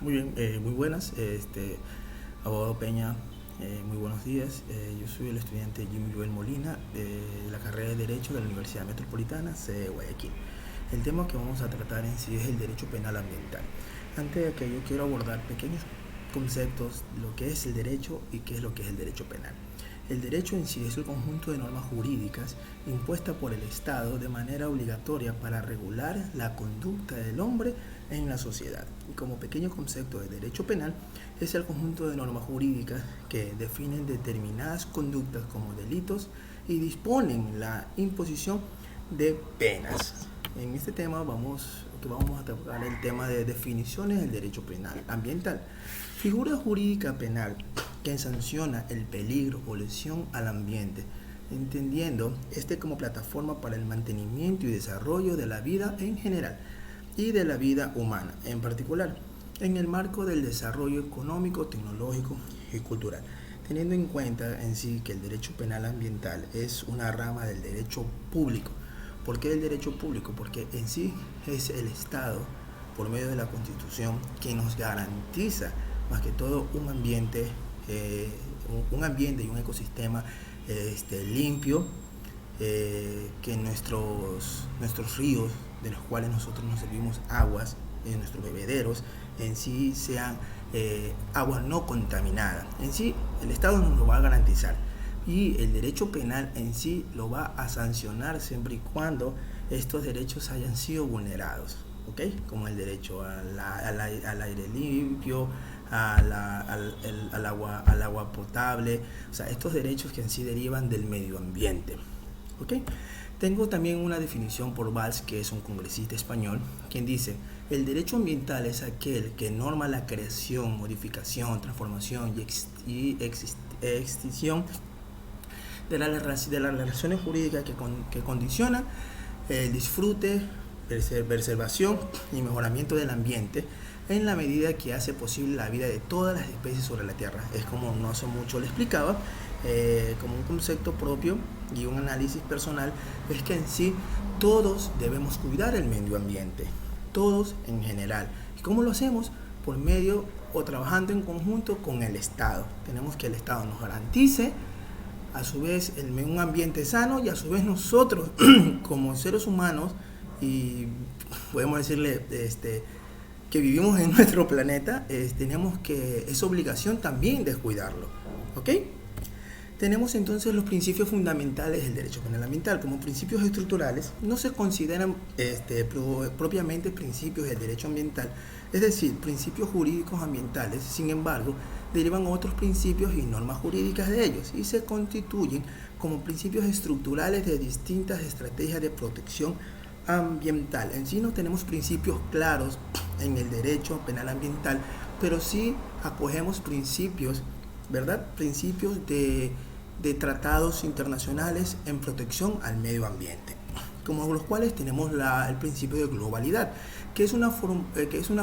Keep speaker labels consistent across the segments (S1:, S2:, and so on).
S1: Muy bien, muy buenas. Abogado Peña, muy buenos días. Yo soy el estudiante Jimmy Joel Molina de la carrera de Derecho de la Universidad Metropolitana, sede de Guayaquil. El tema que vamos a tratar en sí es el derecho penal ambiental. Antes de que yo quiero abordar pequeños conceptos de lo que es el derecho y qué es lo que es el derecho penal. El derecho en sí es el conjunto de normas jurídicas impuestas por el Estado de manera obligatoria para regular la conducta del hombre en la sociedad. Y como pequeño concepto de derecho penal, es el conjunto de normas jurídicas que definen determinadas conductas como delitos y disponen la imposición de penas. En este tema vamos a tocar el tema de definiciones del derecho penal ambiental. Figura jurídica penal que sanciona el peligro o lesión al ambiente, entendiendo como plataforma para el mantenimiento y desarrollo de la vida en general y de la vida humana en particular, en el marco del desarrollo económico, tecnológico y cultural, teniendo en cuenta en sí que el derecho penal ambiental es una rama del derecho público. ¿Por qué el derecho público? Porque en sí es el Estado, por medio de la Constitución, que nos garantiza más que todo un ambiente y un ecosistema limpio, que nuestros ríos, de los cuales nosotros nos servimos aguas, nuestros bebederos, en sí sean aguas no contaminadas. En sí, el Estado nos lo va a garantizar. Y el derecho penal en sí lo va a sancionar siempre y cuando estos derechos hayan sido vulnerados, ¿ok? Como el derecho al aire limpio, al agua potable, o sea, estos derechos que en sí derivan del medio ambiente, ¿ok? Tengo también una definición por Valls, que es un congresista español, quien dice: el derecho ambiental es aquel que norma la creación, modificación, transformación y extinción de las relaciones jurídicas que condicionan el disfrute, preservación y mejoramiento del ambiente en la medida que hace posible la vida de todas las especies sobre la Tierra. Es como no hace mucho le explicaba, como un concepto propio y un análisis personal, es que en sí todos debemos cuidar el medio ambiente, todos en general. ¿Y cómo lo hacemos? Por medio o trabajando en conjunto con el Estado. Tenemos que el Estado nos garantice a su vez un ambiente sano, y a su vez nosotros como seres humanos, y podemos decirle que vivimos en nuestro planeta, tenemos que, es obligación también de cuidarlo, ¿ok? Tenemos entonces los principios fundamentales del derecho penal ambiental. Como principios estructurales no se consideran propiamente principios del derecho ambiental, es decir, principios jurídicos ambientales. Sin embargo, derivan otros principios y normas jurídicas de ellos y se constituyen como principios estructurales de distintas estrategias de protección ambiental. En sí no tenemos principios claros en el derecho penal ambiental, pero sí acogemos principios, ¿verdad? Principios de tratados internacionales en protección al medio ambiente, como los cuales tenemos el principio de globalidad, que es una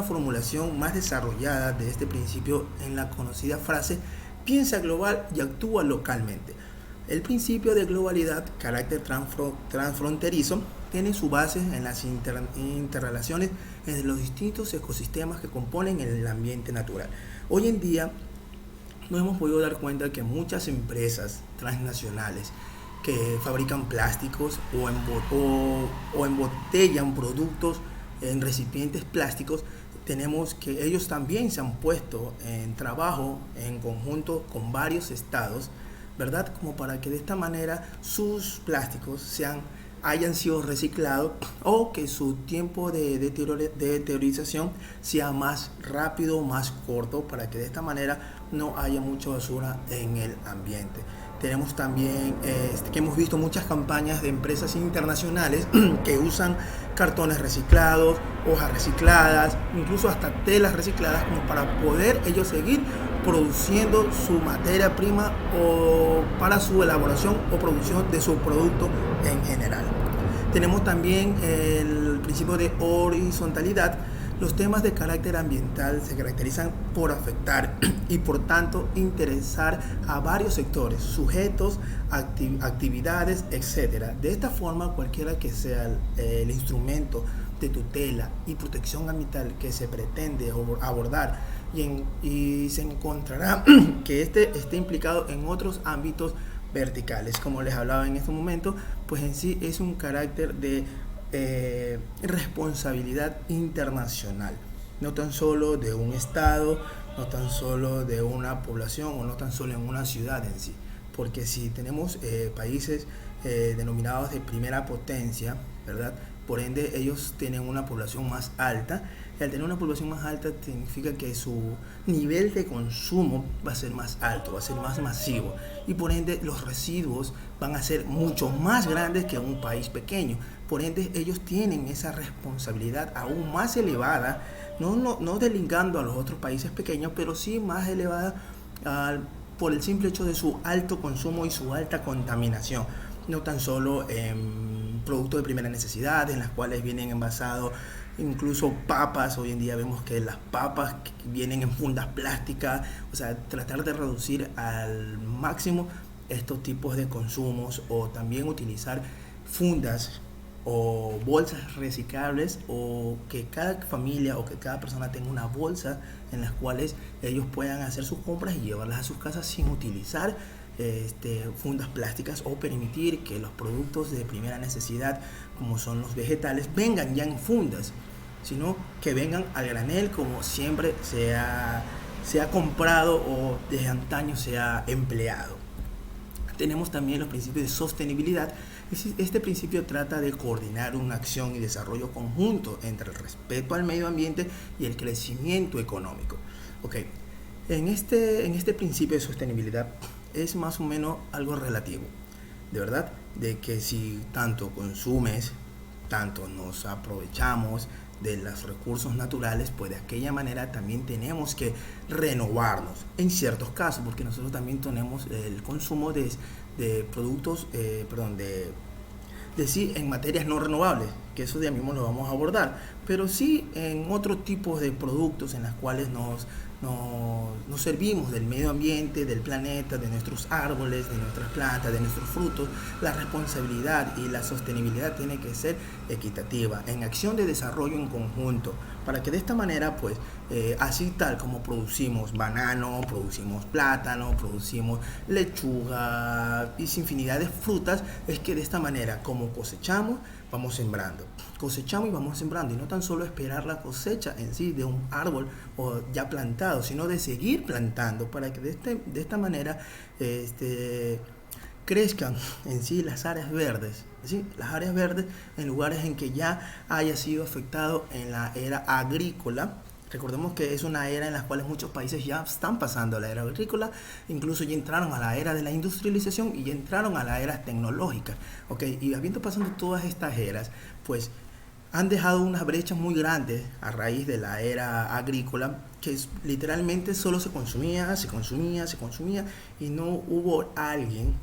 S1: formulación más desarrollada de este principio en la conocida frase: piensa global y actúa localmente. El principio de globalidad, carácter transfronterizo, tiene su base en las interrelaciones entre los distintos ecosistemas que componen el ambiente natural. Hoy en día nos hemos podido dar cuenta que muchas empresas transnacionales que fabrican plásticos o embotellan productos en recipientes plásticos, tenemos que ellos también se han puesto en trabajo en conjunto con varios estados, ¿verdad? Como para que de esta manera sus plásticos hayan sido reciclados, o que su tiempo de deteriorización sea más rápido, más corto, para que de esta manera no haya mucha basura en el ambiente. Tenemos también que hemos visto muchas campañas de empresas internacionales que usan cartones reciclados, hojas recicladas, incluso hasta telas recicladas, como para poder ellos seguir produciendo su materia prima o para su elaboración o producción de su producto en general. Tenemos también el principio de horizontalidad, Los temas de carácter ambiental se caracterizan por afectar y por tanto interesar a varios sectores, sujetos, actividades, etc. De esta forma, cualquiera que sea el instrumento de tutela y protección ambiental que se pretende abordar y se encontrará que esté implicado en otros ámbitos verticales, como les hablaba en este momento, pues en sí es un carácter de responsabilidad internacional, no tan solo de un estado, no tan solo de una población o no tan solo en una ciudad en sí, porque si tenemos países denominados de primera potencia, ¿verdad? Por ende ellos tienen una población más alta, y al tener una población más alta significa que su nivel de consumo va a ser más alto, va a ser más masivo, y por ende los residuos van a ser mucho más grandes que un país pequeño. Por ende ellos tienen esa responsabilidad aún más elevada, no deslindando a los otros países pequeños, pero sí más elevada por el simple hecho de su alto consumo y su alta contaminación, no tan solo en productos de primera necesidad, en las cuales vienen envasados incluso papas. Hoy en día vemos que las papas vienen en fundas plásticas, o sea, tratar de reducir al máximo estos tipos de consumos, o también utilizar fundas o bolsas reciclables, o que cada familia o que cada persona tenga una bolsa en las cuales ellos puedan hacer sus compras y llevarlas a sus casas sin utilizar fundas plásticas, o permitir que los productos de primera necesidad como son los vegetales vengan ya en fundas, sino que vengan al granel como siempre se ha comprado o desde antaño se ha empleado. Tenemos también los principios de sostenibilidad. Este principio trata de coordinar una acción y desarrollo conjunto entre el respeto al medio ambiente y el crecimiento económico. Okay. En este principio de sostenibilidad es más o menos algo relativo, de verdad, de que si tanto consumes, tanto nos aprovechamos de los recursos naturales, pues de aquella manera también tenemos que renovarnos en ciertos casos, porque nosotros también tenemos el consumo de productos, sí, en materias no renovables, que eso ya mismo lo vamos a abordar, pero sí en otro tipo de productos en las cuales nos servimos del medio ambiente, del planeta, de nuestros árboles, de nuestras plantas, de nuestros frutos. La responsabilidad y la sostenibilidad tiene que ser equitativa, en acción de desarrollo en conjunto, para que de esta manera, pues, así tal como producimos banano, producimos plátano, producimos lechuga y infinidad de frutas, es que de esta manera, como cosechamos, vamos sembrando. Cosechamos y vamos sembrando, y no tan solo esperar la cosecha en sí de un árbol o ya plantado, sino de seguir plantando para que de esta manera crezcan en sí las áreas verdes, ¿sí? Las áreas verdes en lugares en que ya haya sido afectado en la era agrícola. Recordemos que es una era en la cual muchos países ya están pasando a la era agrícola, incluso ya entraron a la era de la industrialización y ya entraron a la era tecnológica, ¿okay? Y habiendo pasado todas estas eras, pues han dejado unas brechas muy grandes a raíz de la era agrícola, que literalmente solo se consumía y no hubo alguien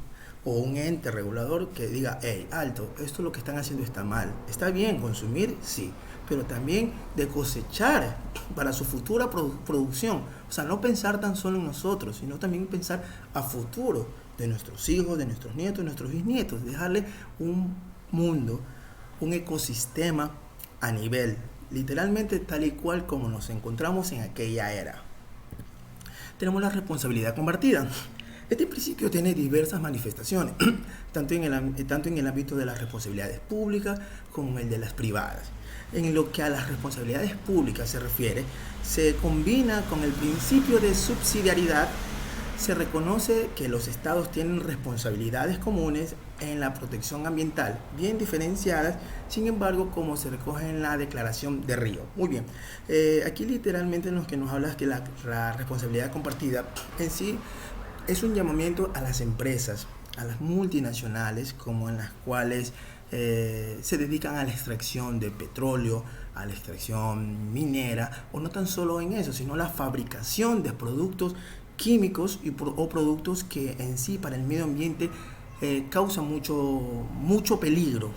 S1: o un ente regulador que diga: hey, alto, esto lo que están haciendo está mal. Está bien consumir, sí, pero también de cosechar para su futura producción. O sea, no pensar tan solo en nosotros, sino también pensar a futuro de nuestros hijos, de nuestros nietos, de nuestros bisnietos, dejarle un mundo, un ecosistema a nivel, literalmente tal y cual como nos encontramos en aquella era. Tenemos la responsabilidad compartida. Este principio tiene diversas manifestaciones, tanto en el ámbito de las responsabilidades públicas como en el de las privadas. En lo que a las responsabilidades públicas se refiere, se combina con el principio de subsidiariedad. Se reconoce que los estados tienen responsabilidades comunes en la protección ambiental, bien diferenciadas, sin embargo, como se recoge en la Declaración de Río. Muy bien, aquí literalmente en lo que nos habla es que la responsabilidad compartida en sí es un llamamiento a las empresas, a las multinacionales, como en las cuales se dedican a la extracción de petróleo, a la extracción minera, o no tan solo en eso, sino la fabricación de productos químicos o productos que en sí para el medio ambiente causan mucho peligro,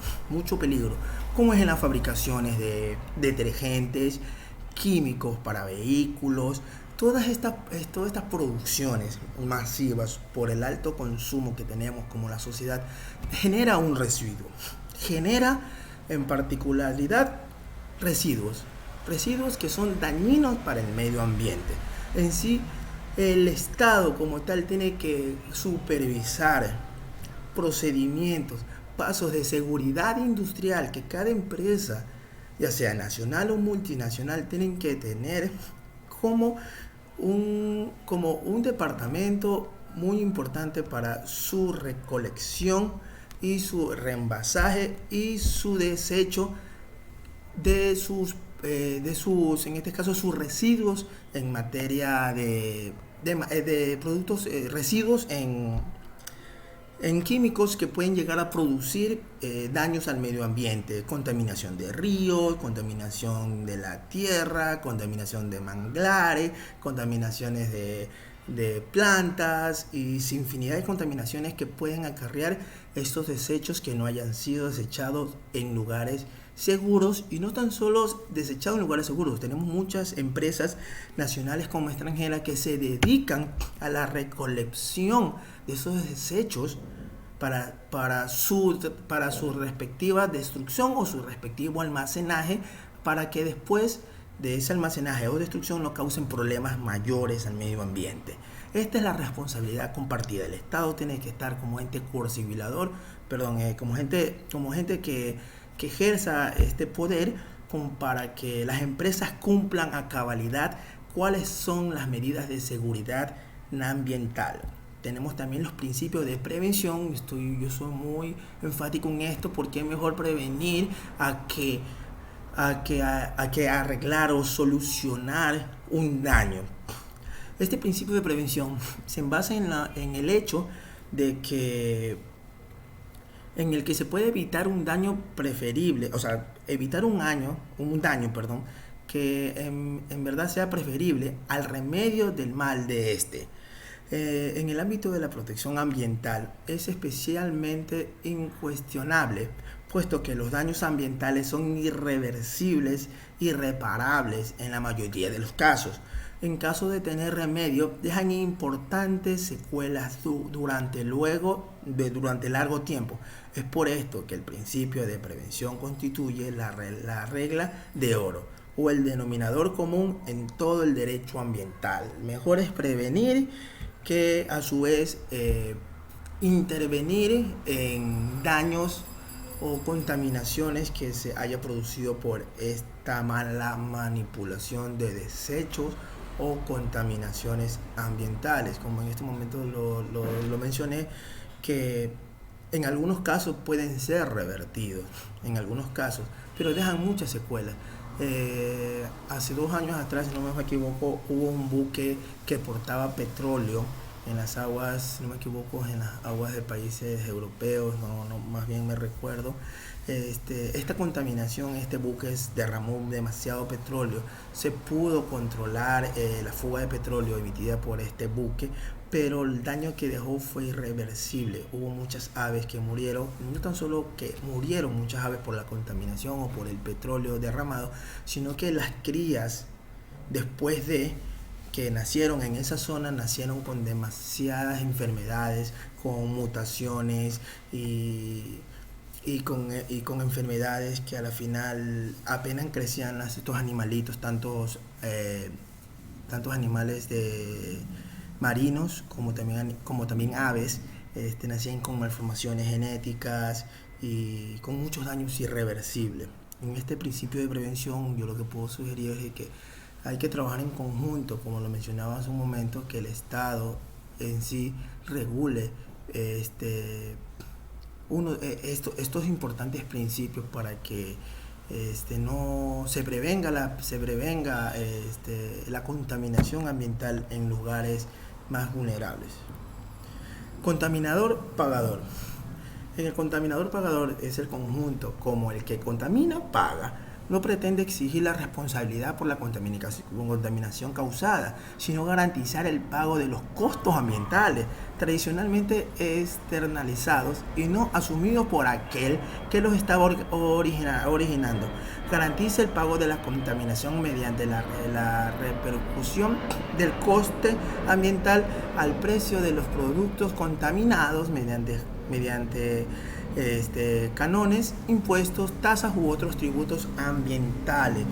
S1: como es en las fabricaciones de detergentes, químicos para vehículos, todas estas producciones masivas por el alto consumo que tenemos como la sociedad, genera un residuo, genera en particularidad residuos que son dañinos para el medio ambiente. En sí, el Estado como tal tiene que supervisar procedimientos, pasos de seguridad industrial que cada empresa, ya sea nacional o multinacional, tienen que tener como un departamento muy importante para su recolección y su reembasaje y su desecho de sus en este caso sus residuos en materia de productos, residuos en químicos que pueden llegar a producir daños al medio ambiente, contaminación de ríos, contaminación de la tierra, contaminación de manglares, contaminaciones de plantas y infinidad de contaminaciones que pueden acarrear estos desechos que no hayan sido desechados en lugares seguros, y no tan solo desechados en lugares seguros. Tenemos muchas empresas nacionales como extranjeras que se dedican a la recolección de esos desechos para su respectiva destrucción o su respectivo almacenaje, para que después de ese almacenaje o destrucción no causen problemas mayores al medio ambiente. Esta es la responsabilidad compartida. El Estado tiene que estar como ente como gente que ejerza este poder, como para que las empresas cumplan a cabalidad cuáles son las medidas de seguridad ambiental. Tenemos también los principios de prevención. Yo soy muy enfático en esto, porque es mejor prevenir a que arreglar o solucionar un daño. Este principio de prevención se basa en el hecho de que en el que se puede evitar un daño preferible, o sea, evitar un daño, que en verdad sea preferible al remedio del mal de este. En el ámbito de la protección ambiental es especialmente incuestionable, puesto que los daños ambientales son irreversibles, irreparables en la mayoría de los casos. En caso de tener remedio, dejan importantes secuelas durante largo tiempo. Es por esto que el principio de prevención constituye la regla de oro, o el denominador común en todo el derecho ambiental. Mejor es prevenir que a su vez intervenir en daños o contaminaciones que se haya producido por esta mala manipulación de desechos o contaminaciones ambientales, como en este momento lo mencioné, que en algunos casos pueden ser revertidos, pero dejan muchas secuelas. Hace 2 años atrás, si no me equivoco, hubo un buque que portaba petróleo en las aguas, en las aguas de países europeos, más bien me recuerdo. Esta contaminación, este buque derramó demasiado petróleo. Se pudo controlar la fuga de petróleo emitida por este buque, pero el daño que dejó fue irreversible. Hubo muchas aves que murieron, no tan solo que murieron muchas aves por la contaminación o por el petróleo derramado, sino que las crías, después de que nacieron en esa zona, nacieron con demasiadas enfermedades, con mutaciones y con enfermedades que a la final apenas crecían estos animalitos, tantos animales marinos como también aves, nacían con malformaciones genéticas y con muchos daños irreversibles. En este principio de prevención, yo lo que puedo sugerir es que hay que trabajar en conjunto, como lo mencionaba hace un momento, que el Estado en sí regule estos importantes principios para que no se prevenga la contaminación ambiental en lugares más vulnerables. Contaminador pagador. En el contaminador pagador es el conjunto, como el que contamina paga. no pretende exigir la responsabilidad por la contaminación causada, sino garantizar el pago de los costos ambientales, tradicionalmente externalizados y no asumidos por aquel que los está originando. Garantiza el pago de la contaminación mediante la repercusión del coste ambiental al precio de los productos contaminados mediante canones, impuestos, tasas u otros tributos ambientales.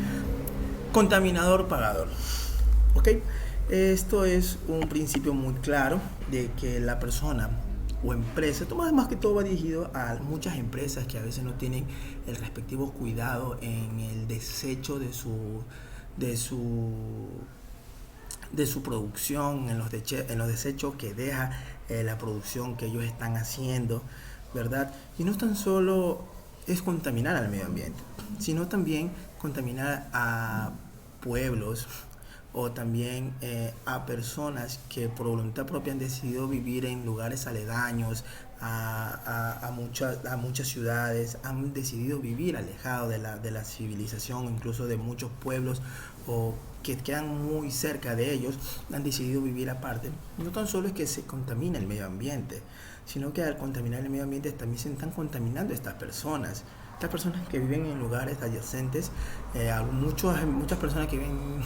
S1: Contaminador pagador. ¿Ok? Esto es un principio muy claro de que la persona o empresa, más que todo va dirigido a muchas empresas que a veces no tienen el respectivo cuidado en el desecho de su producción, en los desechos que deja la producción que ellos están haciendo, ¿verdad? Y no tan solo es contaminar al medio ambiente, sino también contaminar a pueblos o también a personas que por voluntad propia han decidido vivir en lugares aledaños a muchas ciudades, han decidido vivir alejados de la civilización, incluso de muchos pueblos o que quedan muy cerca de ellos, han decidido vivir aparte. No tan solo es que se contamina el medio ambiente, sino que al contaminar el medio ambiente también se están contaminando estas personas que viven en lugares adyacentes, muchas personas que viven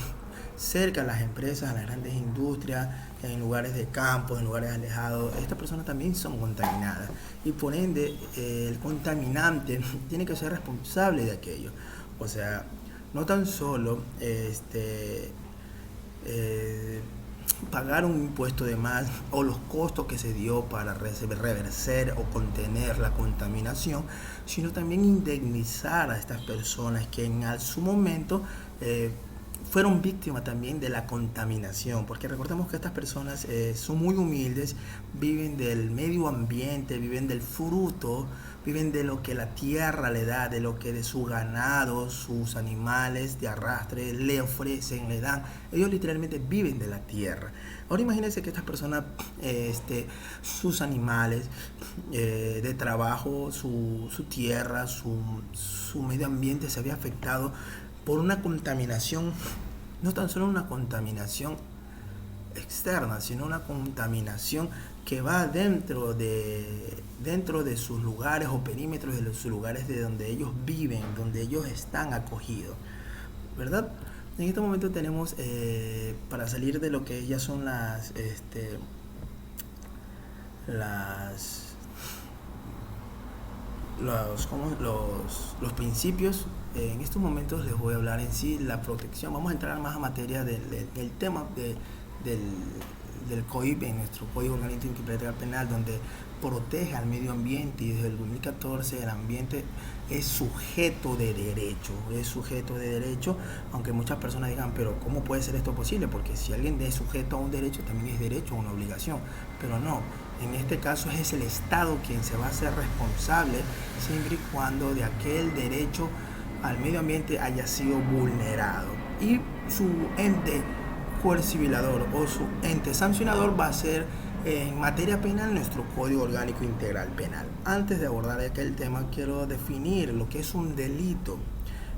S1: cerca a las empresas, a las grandes industrias, en lugares de campo, en lugares alejados. Estas personas también son contaminadas y por ende el contaminante tiene que ser responsable de aquello. O sea, no tan solo pagar un impuesto de más o los costos que se dio para reverser o contener la contaminación, sino también indemnizar a estas personas que en su momento fueron víctimas también de la contaminación, porque recordemos que estas personas son muy humildes, viven del medio ambiente, viven del fruto, viven de lo que la tierra le da, de lo que de su ganado, sus animales de arrastre le ofrecen, le dan. Ellos literalmente viven de la tierra. Ahora imagínense que estas personas, sus animales de trabajo, su tierra, su medio ambiente se había afectado por una contaminación, no tan solo una contaminación externa, sino una contaminación que va dentro de sus lugares o perímetros de sus lugares de donde ellos viven, donde ellos están acogidos, ¿verdad? En este momento tenemos, para salir de lo que ya son los principios. En estos momentos les voy a hablar en sí la protección. Vamos a entrar más a materia del tema del COIP, en nuestro Código Orgánico Integral Penal, donde protege al medio ambiente, y desde el 2014 el ambiente es sujeto de derecho, aunque muchas personas digan, pero ¿cómo puede ser esto posible? Porque si alguien es sujeto a un derecho, también es derecho a una obligación, pero no. En este caso es el Estado quien se va a hacer responsable siempre y cuando de aquel derecho al medio ambiente haya sido vulnerado, y su ente coercibilador o su ente sancionador va a ser en materia penal nuestro Código Orgánico Integral Penal. Antes de abordar aquel tema, quiero definir lo que es un delito.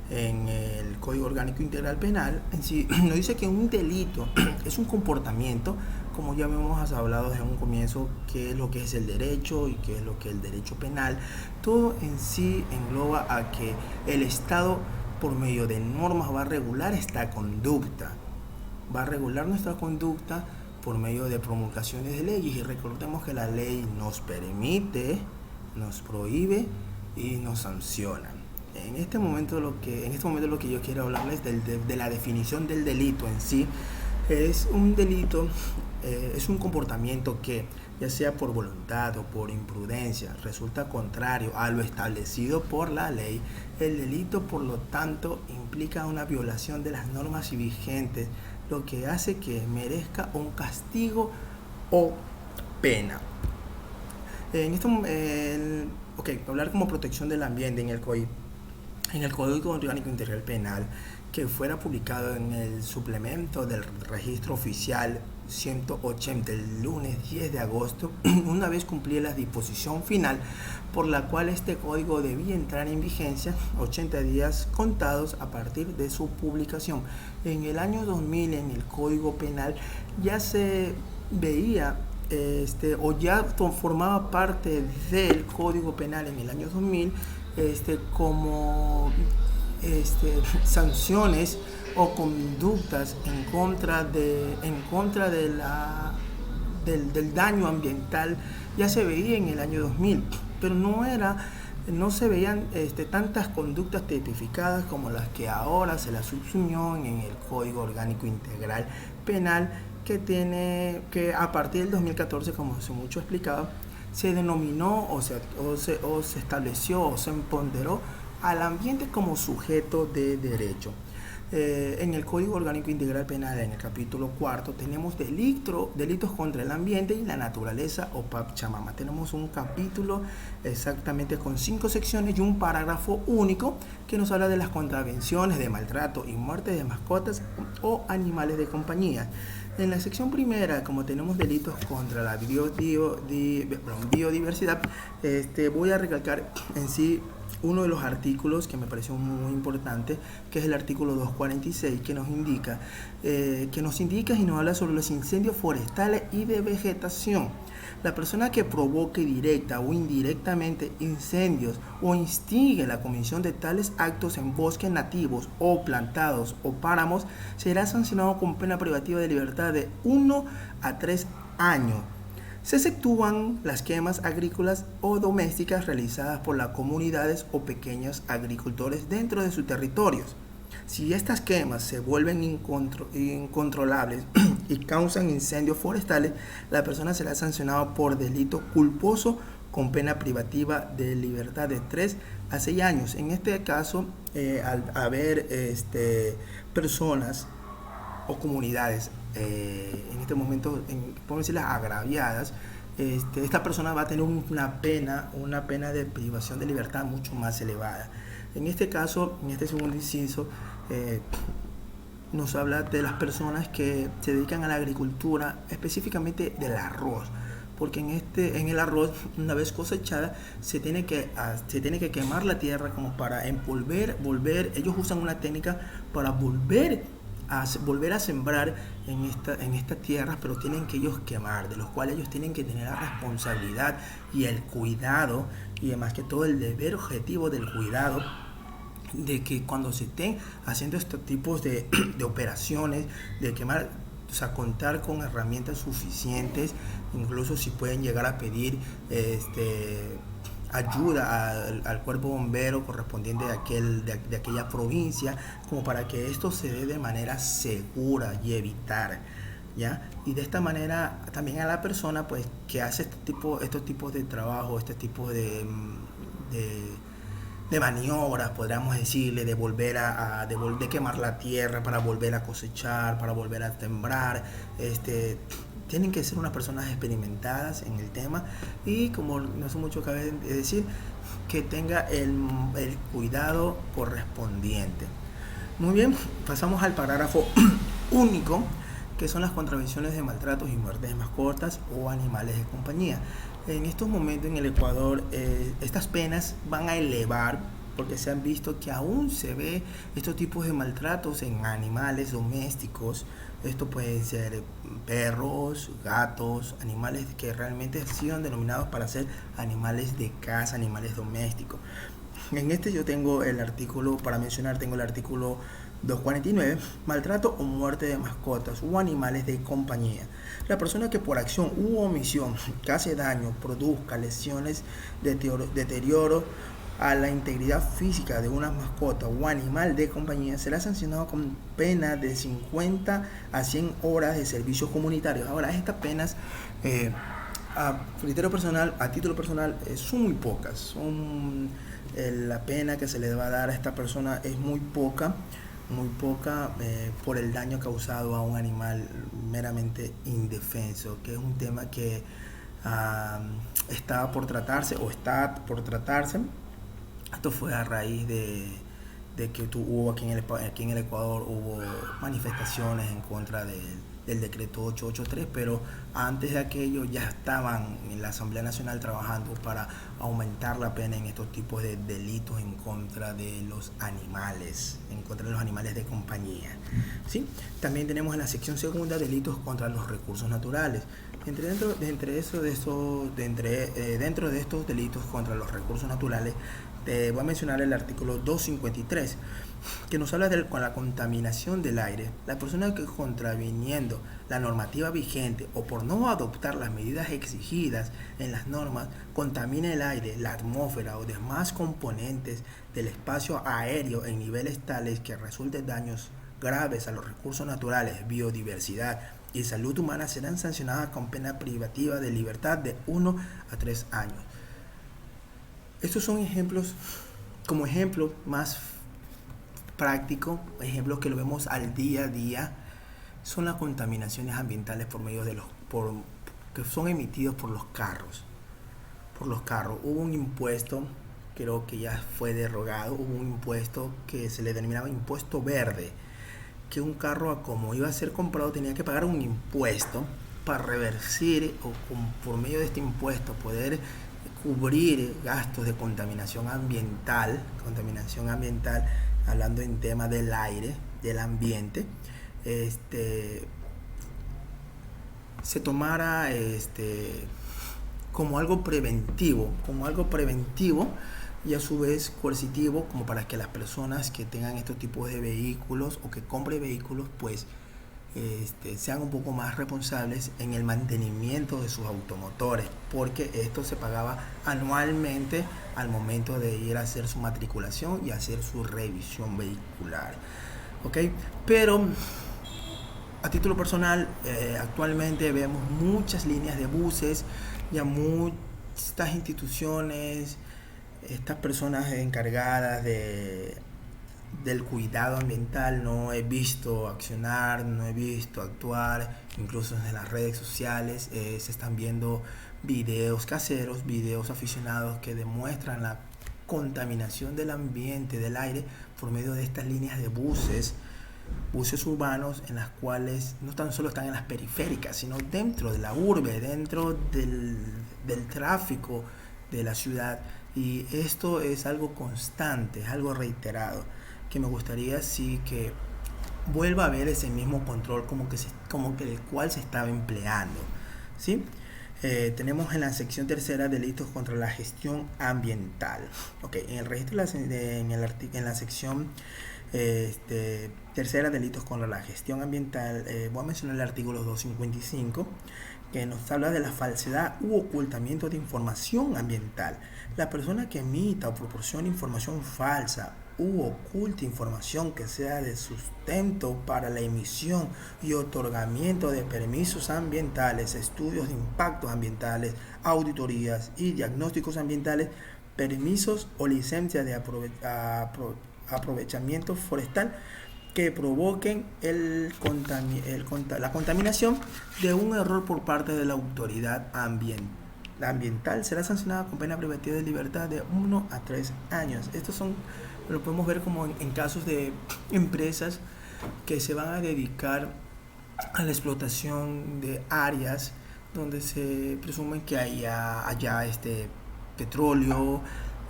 S1: En el Código Orgánico Integral Penal en sí nos dice que un delito es un comportamiento, como ya hemos hablado desde un comienzo, qué es lo que es el derecho y qué es lo que es el derecho penal. Todo en sí engloba a que el Estado, por medio de normas, va a regular esta conducta, va a regular nuestra conducta por medio de promulgaciones de leyes. Y recordemos que la ley nos permite, nos prohíbe y nos sanciona. En este momento lo que yo quiero hablarles de la definición del delito en sí. Es un delito, es un comportamiento que, ya sea por voluntad o por imprudencia, resulta contrario a lo establecido por la ley. El delito, por lo tanto, implica una violación de las normas vigentes, lo que hace que merezca un castigo o pena. Hablar como protección del ambiente en el Código Orgánico Integral Penal, que fuera publicado en el suplemento del registro oficial 180, el lunes 10 de agosto, una vez cumplida la disposición final por la cual este código debía entrar en vigencia 80 días contados a partir de su publicación. En el año 2000, en el Código Penal, ya se veía o ya formaba parte del Código Penal en el año 2000 como sanciones o conductas en contra del daño ambiental. Ya se veía en el año 2000, pero no se veían tantas conductas tipificadas como las que ahora se las subsumió en el Código Orgánico Integral Penal, que a partir del 2014, como hace mucho explicaba, se denominó o se estableció o se empoderó al ambiente como sujeto de derecho. En el Código Orgánico Integral Penal, en el capítulo 4, tenemos delitos contra el ambiente y la naturaleza o Pachamama. Tenemos un capítulo exactamente con 5 secciones y un parágrafo único que nos habla de las contravenciones de maltrato y muerte de mascotas o animales de compañía. En la sección primera, como tenemos delitos contra la biodiversidad, voy a recalcar en sí uno de los artículos que me pareció muy importante, que es el artículo 246, que nos indica y nos habla sobre los incendios forestales y de vegetación. La persona que provoque directa o indirectamente incendios o instigue la comisión de tales actos en bosques nativos o plantados o páramos será sancionado con pena privativa de libertad de 1 a 3 años. Se exceptúan las quemas agrícolas o domésticas realizadas por las comunidades o pequeños agricultores dentro de sus territorios. Si estas quemas se vuelven incontrolables y causan incendios forestales, la persona será sancionada por delito culposo con pena privativa de libertad de 3 a 6 años. En este caso, al haber personas o comunidades en este momento, podemos decirlas agraviadas, esta persona va a tener una pena de privación de libertad mucho más elevada. En este caso, en este segundo inciso, nos habla de las personas que se dedican a la agricultura, específicamente del arroz, porque en el arroz, una vez cosechada, se tiene que quemar la tierra como para volver. Ellos usan una técnica para volver a sembrar en estas tierras, pero tienen que ellos quemar, de los cuales ellos tienen que tener la responsabilidad y el cuidado, y además que todo el deber objetivo del cuidado, de que cuando se estén haciendo estos tipos de operaciones de quemar, o sea, contar con herramientas suficientes, incluso si pueden llegar a pedir ayuda al cuerpo bombero correspondiente de aquella provincia, como para que esto se dé de manera segura y evitar, ¿ya? Y de esta manera también a la persona pues que hace estos tipos de trabajo, este tipo de maniobras, podríamos decirle, de quemar la tierra para volver a cosechar, para volver a sembrar, tienen que ser unas personas experimentadas en el tema, y como no sé mucho cabe decir, que tenga el cuidado correspondiente. Muy bien, pasamos al parágrafo único, que son las contravenciones de maltratos y muertes de mascotas o animales de compañía. En estos momentos en el Ecuador, estas penas van a elevar, porque se han visto que aún se ve estos tipos de maltratos en animales domésticos. Esto pueden ser perros, gatos, animales que realmente han sido denominados para ser animales de casa, animales domésticos. En yo tengo el artículo, para mencionar, tengo el artículo 249, maltrato o muerte de mascotas o animales de compañía. La persona que por acción u omisión cause daño, produzca lesiones, deterioro a la integridad física de una mascota o animal de compañía será sancionado con pena de 50 a 100 horas de servicios comunitarios. Ahora, estas penas, a título personal, son muy pocas. La pena que se le va a dar a esta persona es muy poca por el daño causado a un animal meramente indefenso, que es un tema que está por tratarse. Esto fue a raíz de que hubo aquí en el Ecuador, hubo manifestaciones en contra del decreto 883, pero antes de aquello ya estaban en la Asamblea Nacional trabajando para aumentar la pena en estos tipos de delitos en contra de los animales, de compañía. ¿Sí? También tenemos en la sección segunda delitos contra los recursos naturales. Dentro de estos delitos contra los recursos naturales, te voy a mencionar el artículo 253, que nos habla con la contaminación del aire. La persona que, contraviniendo la normativa vigente o por no adoptar las medidas exigidas en las normas, contamina el aire, la atmósfera o demás componentes del espacio aéreo en niveles tales que resulten daños graves a los recursos naturales, biodiversidad y salud humana, serán sancionadas con pena privativa de libertad de 1 a 3 años. Estos son ejemplos, como ejemplo más práctico, ejemplos que lo vemos al día a día, son las contaminaciones ambientales por medio de que son emitidos por los carros. Hubo un impuesto, creo que ya fue derogado, hubo un impuesto que se le denominaba impuesto verde, que un carro, como iba a ser comprado, tenía que pagar un impuesto para reversir o por medio de este impuesto poder cubrir gastos de contaminación ambiental, hablando en tema del aire, del ambiente, se tomara como algo preventivo y a su vez coercitivo, como para que las personas que tengan estos tipos de vehículos o que compren vehículos, pues sean un poco más responsables en el mantenimiento de sus automotores, porque esto se pagaba anualmente al momento de ir a hacer su matriculación y hacer su revisión vehicular. ¿Ok? Pero a título personal, actualmente vemos muchas líneas de buses, ya estas instituciones, estas personas encargadas del cuidado ambiental, no he visto accionar, no he visto actuar. Incluso en las redes sociales se están viendo videos caseros, videos aficionados que demuestran la contaminación del ambiente, del aire, por medio de estas líneas de buses urbanos, en las cuales no tan solo están en las periféricas, sino dentro de la urbe, dentro del tráfico de la ciudad. Y esto es algo constante, es algo reiterado, que me gustaría sí que vuelva a haber ese mismo control como que el cual se estaba empleando, ¿sí? Tenemos en la sección tercera delitos contra la gestión ambiental. Okay, en el registro en la sección tercera delitos contra la gestión ambiental, voy a mencionar el artículo 255, que nos habla de la falsedad u ocultamiento de información ambiental. La persona que emita o proporciona información falsa u oculte información que sea de sustento para la emisión y otorgamiento de permisos ambientales, estudios de impactos ambientales, auditorías y diagnósticos ambientales, permisos o licencias de aprovechamiento forestal que provoquen la contaminación de un error por parte de la autoridad ambiental, será sancionada con pena privativa de libertad de 1 a 3 años. Estos lo podemos ver como en casos de empresas que se van a dedicar a la explotación de áreas donde se presume que haya petróleo,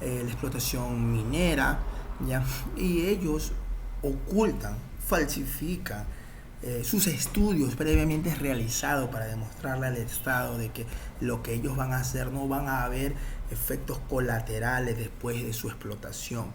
S1: la explotación minera, ¿ya? Y ellos ocultan, falsifican sus estudios previamente realizados para demostrarle al Estado de que lo que ellos van a hacer no van a haber efectos colaterales después de su explotación,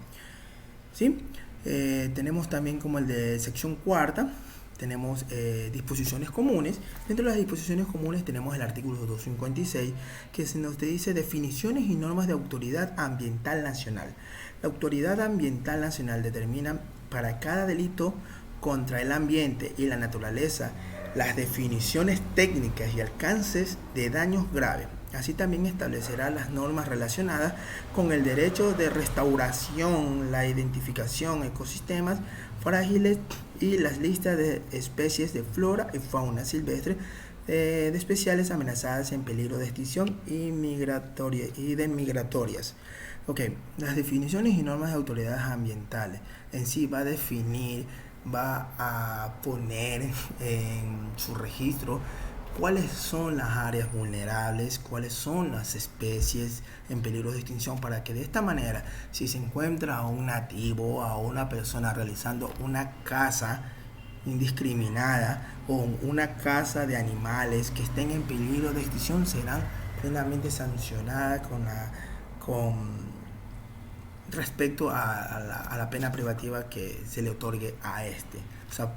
S1: ¿sí? Tenemos también como el de sección cuarta, tenemos disposiciones comunes. Dentro de las disposiciones comunes tenemos el artículo 256, que se nos dice definiciones y normas de autoridad ambiental nacional. La autoridad ambiental nacional determina para cada delito contra el ambiente y la naturaleza las definiciones técnicas y alcances de daños graves. Así también establecerá las normas relacionadas con el derecho de restauración, la identificación de ecosistemas frágiles y las listas de especies de flora y fauna silvestre de especiales amenazadas en peligro de extinción y de migratorias. Okay, las definiciones y normas de autoridades ambientales en sí va a definir va a poner en su registro cuáles son las áreas vulnerables, cuáles son las especies en peligro de extinción, para que de esta manera, si se encuentra a un nativo, a una persona realizando una caza indiscriminada o una caza de animales que estén en peligro de extinción, serán plenamente sancionadas con respecto a la pena privativa que se le otorgue a este. O sea,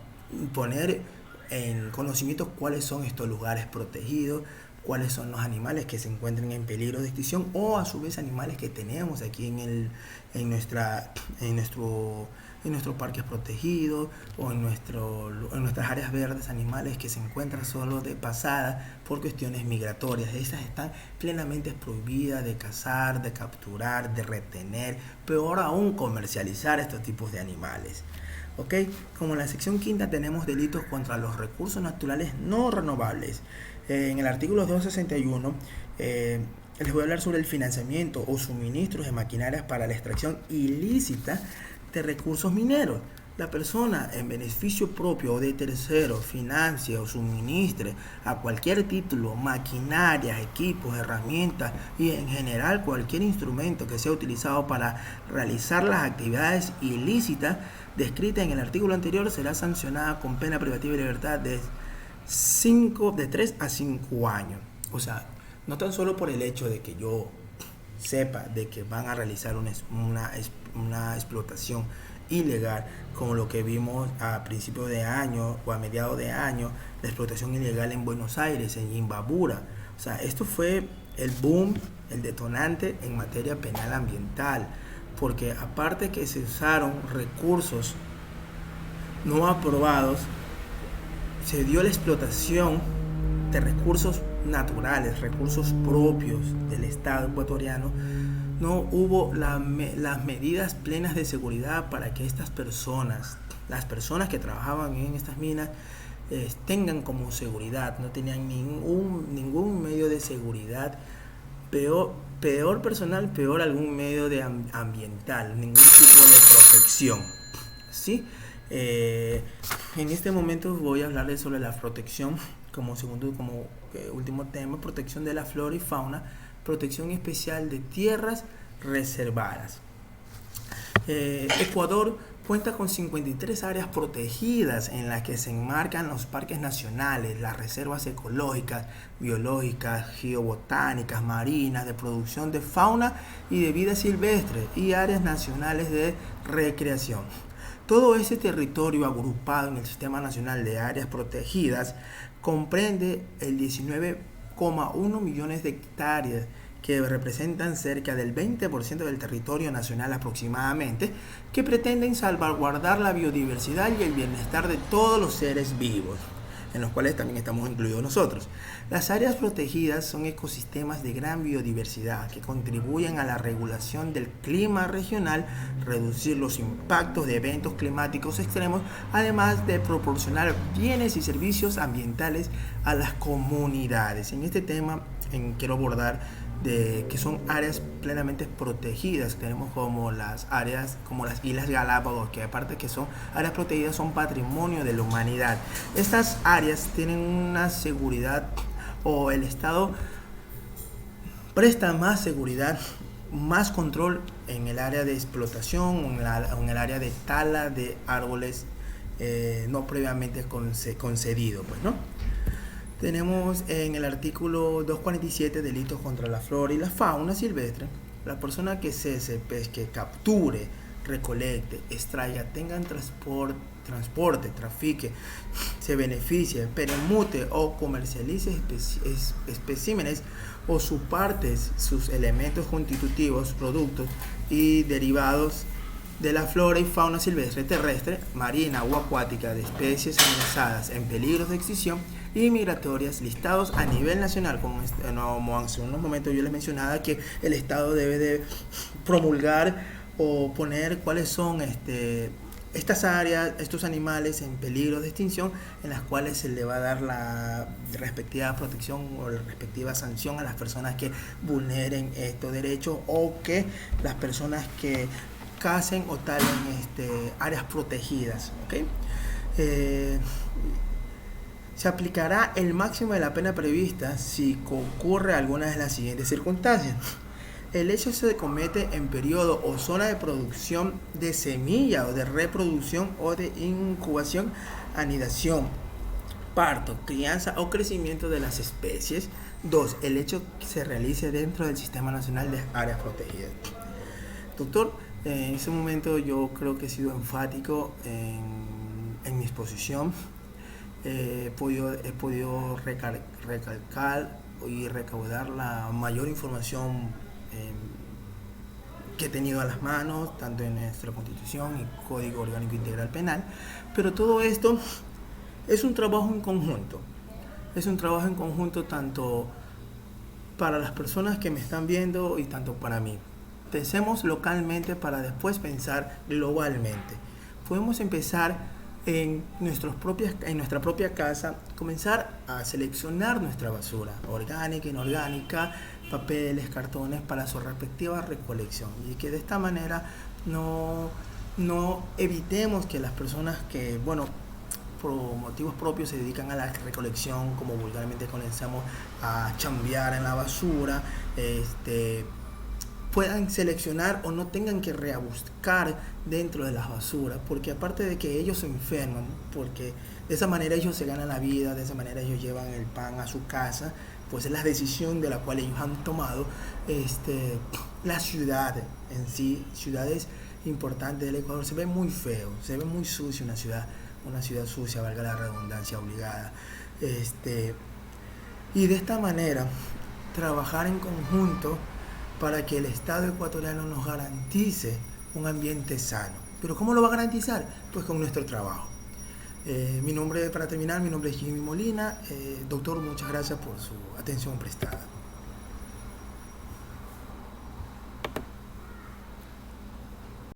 S1: poner en conocimiento cuáles son estos lugares protegidos, cuáles son los animales que se encuentran en peligro de extinción, o a su vez animales que tenemos aquí en nuestros parques protegidos, o en nuestras áreas verdes, animales que se encuentran solo de pasada por cuestiones migratorias. Estas están plenamente prohibidas de cazar, de capturar, de retener, peor aún comercializar estos tipos de animales. ¿Ok? Como en la sección quinta tenemos delitos contra los recursos naturales no renovables. En el artículo 261 les voy a hablar sobre el financiamiento o suministros de maquinarias para la extracción ilícita de recursos mineros. La persona, en beneficio propio o de terceros, financie o suministre a cualquier título maquinarias, equipos, herramientas y en general cualquier instrumento que sea utilizado para realizar las actividades ilícitas descritas en el artículo anterior, será sancionada con pena privativa de libertad de 3 a 5 años. O sea, no tan solo por el hecho de que yo sepa de que van a realizar una explotación ilegal, como lo que vimos a principios de año o a mediados de año, la explotación ilegal en Buenos Aires, en Imbabura. O sea, esto fue el boom, el detonante en materia penal ambiental, porque aparte que se usaron recursos no aprobados, se dio la explotación de recursos naturales, recursos propios del Estado ecuatoriano. No hubo las medidas plenas de seguridad para que estas personas, las personas que trabajaban en estas minas, tengan como seguridad. No tenían ningún medio de seguridad. Peor personal, peor algún medio de ambiental, ningún tipo de protección. ¿Sí? En este momento voy a hablarles sobre la protección como último tema: protección de la flora y fauna, protección especial de tierras reservadas. Ecuador cuenta con 53 áreas protegidas en las que se enmarcan los parques nacionales, las reservas ecológicas, biológicas, geobotánicas, marinas, de producción de fauna y de vida silvestre, y áreas nacionales de recreación. Todo ese territorio agrupado en el Sistema Nacional de Áreas Protegidas comprende el 19,1 millones de hectáreas, que representan cerca del 20% del territorio nacional aproximadamente, que pretenden salvaguardar la biodiversidad y el bienestar de todos los seres vivos, en los cuales también estamos incluidos nosotros. Las áreas protegidas son ecosistemas de gran biodiversidad que contribuyen a la regulación del clima regional, reducir los impactos de eventos climáticos extremos, además de proporcionar bienes y servicios ambientales a las comunidades. En este tema quiero abordar de que son áreas plenamente protegidas. Tenemos como las áreas, como las Islas Galápagos, que aparte que son áreas protegidas, son patrimonio de la humanidad. Estas áreas tienen una seguridad, o el Estado presta más seguridad, más control en el área de explotación o en el área de tala de árboles no previamente concedido, pues, ¿no? Tenemos en el artículo 247 delitos contra la flora y la fauna silvestre. La persona que cese, pesque, capture, recolecte, extraiga, tenga transporte, trafique, se beneficie, permute o comercialice especímenes o sus partes, sus elementos constitutivos, productos y derivados de la flora y fauna silvestre, terrestre, marina o acuática de especies amenazadas en peligro de extinción y migratorias listados a nivel nacional, como hace unos momentos yo les mencionaba que el Estado debe de promulgar o poner cuáles son estas áreas, estos animales en peligro de extinción, en las cuales se le va a dar la respectiva protección o la respectiva sanción a las personas que vulneren estos derechos, o que las personas que casen o talen áreas protegidas, ¿ok? Se aplicará el máximo de la pena prevista si concurre alguna de las siguientes circunstancias. El hecho se comete en periodo o zona de producción de semilla o de reproducción o de incubación, anidación, parto, crianza o crecimiento de las especies. 2. El hecho que se realice dentro del Sistema Nacional de Áreas Protegidas. Doctor, en ese momento yo creo que he sido enfático en mi exposición. He podido recalcar y recaudar la mayor información que he tenido a las manos, tanto en nuestra Constitución y Código Orgánico Integral Penal, pero todo esto es un trabajo en conjunto. Es un trabajo en conjunto tanto para las personas que me están viendo y tanto para mí. Pensemos localmente para después pensar globalmente. Podemos empezar en nuestra propia casa, comenzar a seleccionar nuestra basura, orgánica, inorgánica, papeles, cartones, para su respectiva recolección, y que de esta manera no evitemos que las personas que, por motivos propios se dedican a la recolección, como vulgarmente conocemos, a chambear en la basura, puedan seleccionar o no tengan que rebuscar dentro de las basuras, porque aparte de que ellos se enferman, porque de esa manera ellos se ganan la vida, de esa manera ellos llevan el pan a su casa, pues es la decisión de la cual ellos han tomado. La ciudad en sí, ciudades importantes del Ecuador, se ve muy feo, se ve muy sucio una ciudad sucia, valga la redundancia obligada. Y de esta manera trabajar en conjunto para que el Estado ecuatoriano nos garantice un ambiente sano. ¿Pero cómo lo va a garantizar? Pues con nuestro trabajo. Para terminar, mi nombre es Jimmy Molina. Doctor, muchas gracias por su atención prestada.